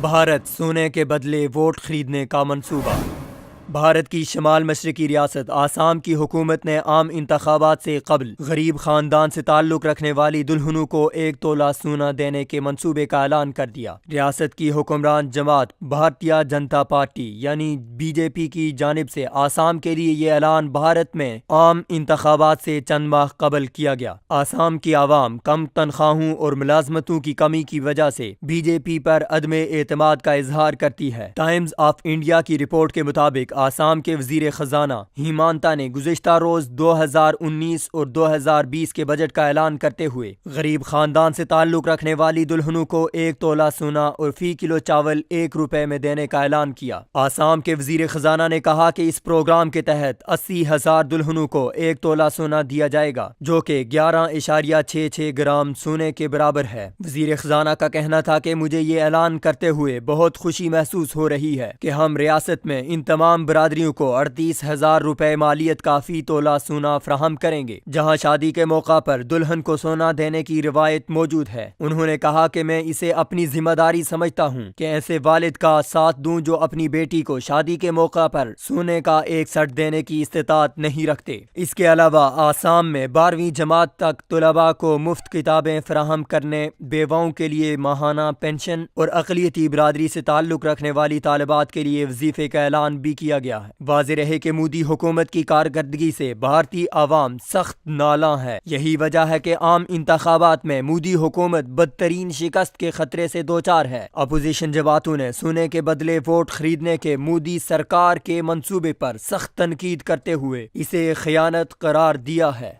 بھارت سونے کے بدلے ووٹ خریدنے کا منصوبہ۔ بھارت کی شمال مشرقی ریاست آسام کی حکومت نے عام انتخابات سے قبل غریب خاندان سے تعلق رکھنے والی دلہنوں کو 1 تولہ سونا دینے کے منصوبے کا اعلان کر دیا۔ ریاست کی حکمران جماعت بھارتیہ جنتا پارٹی یعنی BJP کی جانب سے آسام کے لیے یہ اعلان بھارت میں عام انتخابات سے چند ماہ قبل کیا گیا۔ آسام کی عوام کم تنخواہوں اور ملازمتوں کی کمی کی وجہ سے BJP پر عدم اعتماد کا اظہار کرتی ہے۔ ٹائمز آف انڈیا کی رپورٹ کے مطابق آسام کے وزیر خزانہ ہیمانتا نے گزشتہ روز 2019 اور 2020 کے بجٹ کا اعلان کرتے ہوئے غریب خاندان سے تعلق رکھنے والی دلہنوں کو 1 تولہ سونا اور فی کلو چاول 1 روپے میں دینے کا اعلان کیا۔ آسام کے وزیر خزانہ نے کہا کہ اس پروگرام کے تحت 80,000 دلہنوں کو 1 تولہ سونا دیا جائے گا، جو کہ 11.66 گرام سونے کے برابر ہے۔ وزیر خزانہ کا کہنا تھا کہ مجھے یہ اعلان کرتے ہوئے بہت خوشی محسوس ہو رہی ہے کہ ہم ریاست میں ان تمام برادریوں کو 38,000 روپے مالیت کا فی تولہ سونا فراہم کریں گے، جہاں شادی کے موقع پر دلہن کو سونا دینے کی روایت موجود ہے۔ انہوں نے کہا کہ میں اسے اپنی ذمہ داری سمجھتا ہوں کہ ایسے والد کا ساتھ دوں جو اپنی بیٹی کو شادی کے موقع پر سونے کا ایک سیٹ دینے کی استطاعت نہیں رکھتے۔ اس کے علاوہ آسام میں 12ویں جماعت تک طلباء کو مفت کتابیں فراہم کرنے، بیواؤں کے لیے ماہانہ پینشن اور اقلیتی برادری سے تعلق رکھنے والی طالبات کے لیے وظیفے کا اعلان بھی کیا گیا ہے۔ واضح رہے کہ مودی حکومت کی کارکردگی سے بھارتی عوام سخت نالاں ہے۔ یہی وجہ ہے کہ عام انتخابات میں مودی حکومت بدترین شکست کے خطرے سے دوچار ہے۔ اپوزیشن جماعتوں نے سونے کے بدلے ووٹ خریدنے کے مودی سرکار کے منصوبے پر سخت تنقید کرتے ہوئے اسے خیانت قرار دیا ہے۔